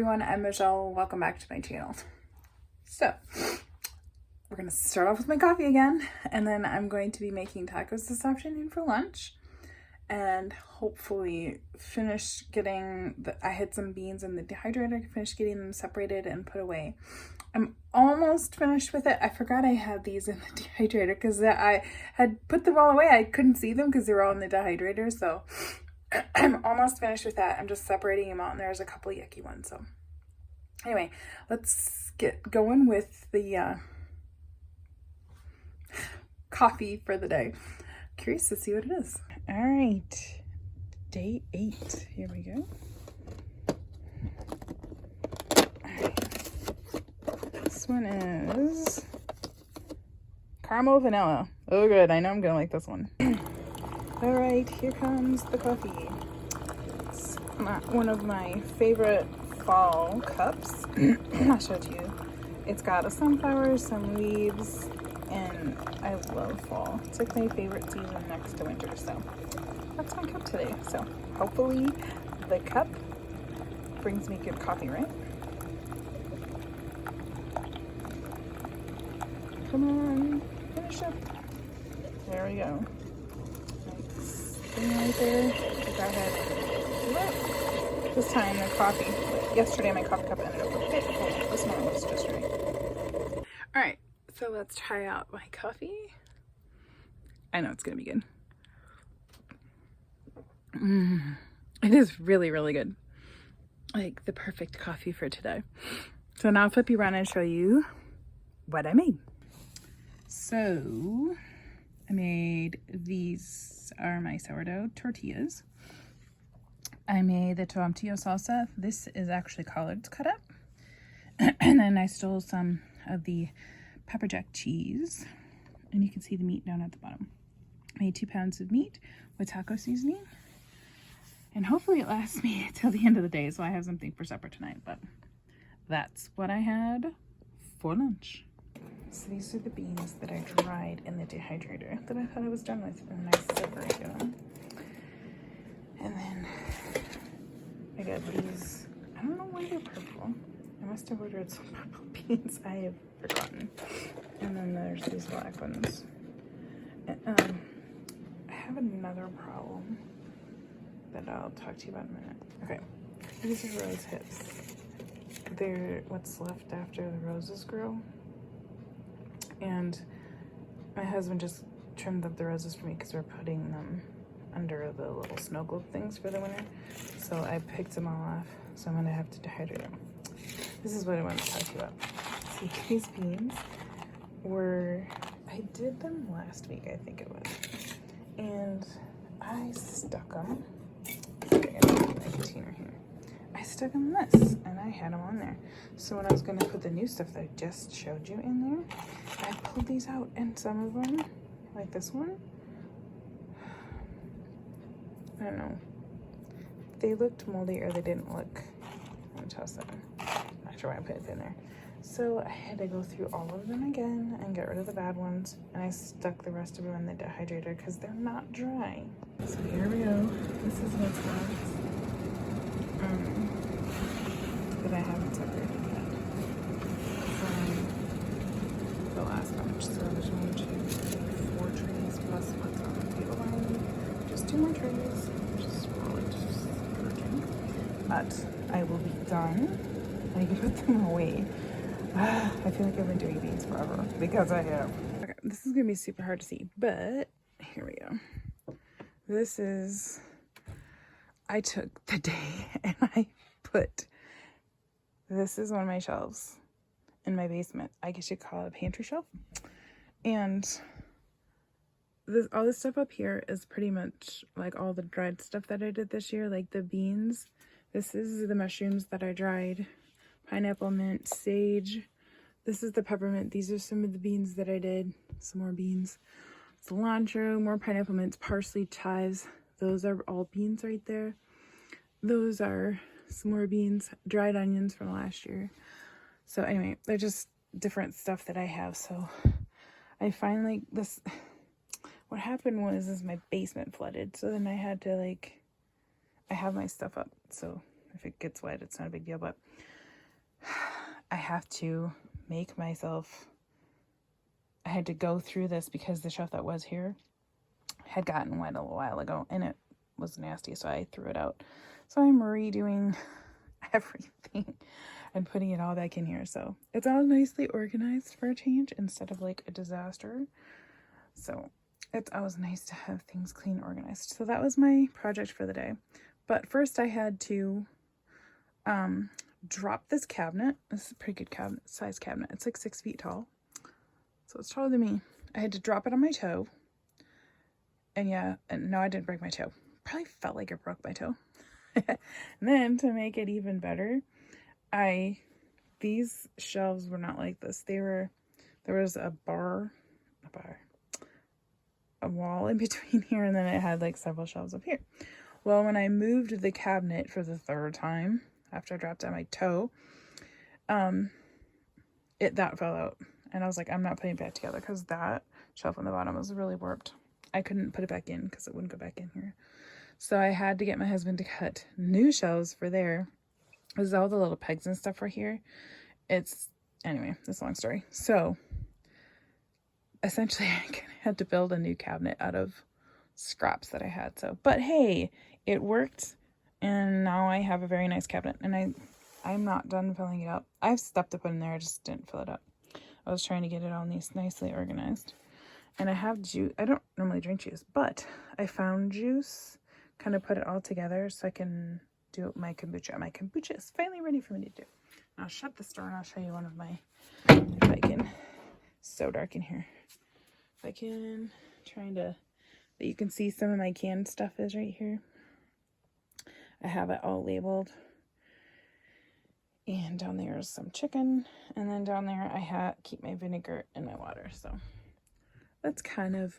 everyone, I'm Michelle. Welcome back to my channel. So, we're going to start off with my coffee again, and then I'm going to be making tacos this afternoon for lunch, and hopefully finish getting, I had some beans in the dehydrator, finish getting them separated and put away. I'm almost finished with it. I forgot I had these in the dehydrator because I had put them all away. I couldn't see them because they were all in the dehydrator, so I'm almost finished with that. I'm just separating them out, and there's a couple of yucky ones. So anyway, let's get going with the coffee for the day. Curious to see what it is. All right, day 8. Here we go. All right. This one is caramel vanilla. Oh, good. I know I'm gonna like this one. All right, here comes the coffee. It's one of my favorite fall cups. I'll show it to you. It's got a sunflower, some leaves, and I love fall. It's like my favorite season next to winter, so that's my cup today. So hopefully the cup brings me good coffee, right? Come on, finish up. There we go. Right there. Go ahead. This time the coffee. Yesterday my coffee cup ended up a bit full. This one was just right. All right, so let's try out my coffee. I know it's gonna be good. It is really, really good. Like the perfect coffee for today. So now I'll flip you around and show you what I made. So I made these are my sourdough tortillas. I made the tomatillo salsa. This is actually collards cut up. And then I stole some of the pepper jack cheese. And you can see the meat down at the bottom. I made 2 pounds of meat with taco seasoning. And hopefully it lasts me till the end of the day, so I have something for supper tonight. But that's what I had for lunch. So these are the beans that I dried in the dehydrator that I thought I was done with, and I separated them. And then I got these, I don't know why they're purple. I must have ordered some purple beans. I have forgotten. And then there's these black ones. And, I have another problem that I'll talk to you about in a minute. Okay, these are rose hips. They're what's left after the roses grow. And my husband just trimmed up the roses for me because we're putting them under the little snow globe things for the winter. So I picked them all off. So I'm going to have to dehydrate them. This is what I want to talk to you about. See, these beans were, I did them last week, I think it was. And I stuck them. I got a container here. I stuck them in this, and I had them on there. So when I was going to put the new stuff that I just showed you in there, I pulled these out, and some of them, like this one, I don't know, they looked moldy or they didn't look, let me toss that in. Not sure why I put it in there. So I had to go through all of them again and get rid of the bad ones, and I stuck the rest of them in the dehydrator because they're not dry. So here we go. This is what's left. That I haven't separated yet from the last batch. So there's 1, 2, 3, 4 trays plus what's on the table line. Just 2 more trays, just really just purging. But I will be done. I can put them away. I feel like I've been doing these forever because I have. Okay, this is gonna be super hard to see, but here we go. This is, I took the day and I put, this is one of my shelves in my basement. I guess you'd call it a pantry shelf. And this, all this stuff up here is pretty much like all the dried stuff that I did this year, like the beans. This is the mushrooms that I dried, pineapple, mint, sage. This is the peppermint. These are some of the beans that I did. Some more beans. Cilantro, more pineapple mints, parsley, chives. Those are all beans right there. Those are some more beans, dried onions from last year. So anyway, they're just different stuff that I have. So I finally, what happened was is my basement flooded. So then I had to I have my stuff up. So if it gets wet, it's not a big deal. But I have to make myself, I had to go through this because the shelf that was here had gotten wet a little while ago and it was nasty, so I threw it out. So I'm redoing everything and putting it all back in here. So it's all nicely organized for a change instead of like a disaster. So it's always nice to have things clean, organized. So that was my project for the day. But first I had to drop this cabinet. This is a pretty good size cabinet. It's like 6 feet tall. So it's taller than me. I had to drop it on my toe. And yeah, and no, I didn't break my toe. Probably felt like it broke my toe. And then to make it even better, these shelves were not like this. There was a wall in between here, and then it had like several shelves up here. Well, when I moved the cabinet for the third time after I dropped on my toe, that fell out. And I was like, I'm not putting it back together because that shelf on the bottom was really warped. I couldn't put it back in because it wouldn't go back in here. So I had to get my husband to cut new shelves for there. This is all the little pegs and stuff right here. Anyway, it's a long story. So essentially I had to build a new cabinet out of scraps that I had. But hey, it worked. And now I have a very nice cabinet. And I'm not done filling it up. I have stuff to put in there. I just didn't fill it up. I was trying to get it all nicely organized. And I have juice. I don't normally drink juice, but I found juice. Kind of put it all together so I can do my kombucha. My kombucha is finally ready for me to do. I'll shut this door and I'll show you one of my, if I can, so dark in here. If I can, that you can see some of my canned stuff is right here. I have it all labeled. And down there is some chicken. And then down there I keep my vinegar and my water. So that's kind of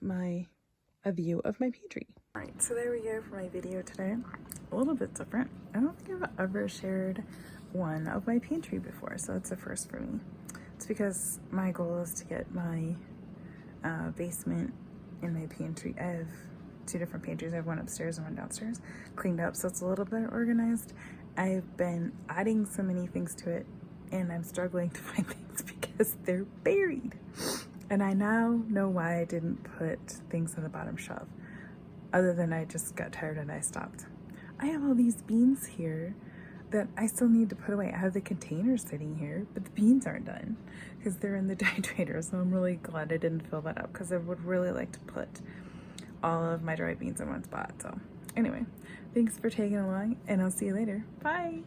a view of my pantry. Alright, so there we go for my video today. A little bit different. I don't think I've ever shared one of my pantry before, so it's a first for me. It's because my goal is to get my basement and my pantry. I have 2 different pantries. I have one upstairs and one downstairs, cleaned up so it's a little bit organized. I've been adding so many things to it and I'm struggling to find things because they're buried. And I now know why I didn't put things on the bottom shelf. Other than I just got tired and I stopped. I have all these beans here that I still need to put away. I have the containers sitting here, but the beans aren't done because they're in the dehydrator. So I'm really glad I didn't fill that up because I would really like to put all of my dry beans in one spot. So anyway, thanks for tagging along and I'll see you later. Bye.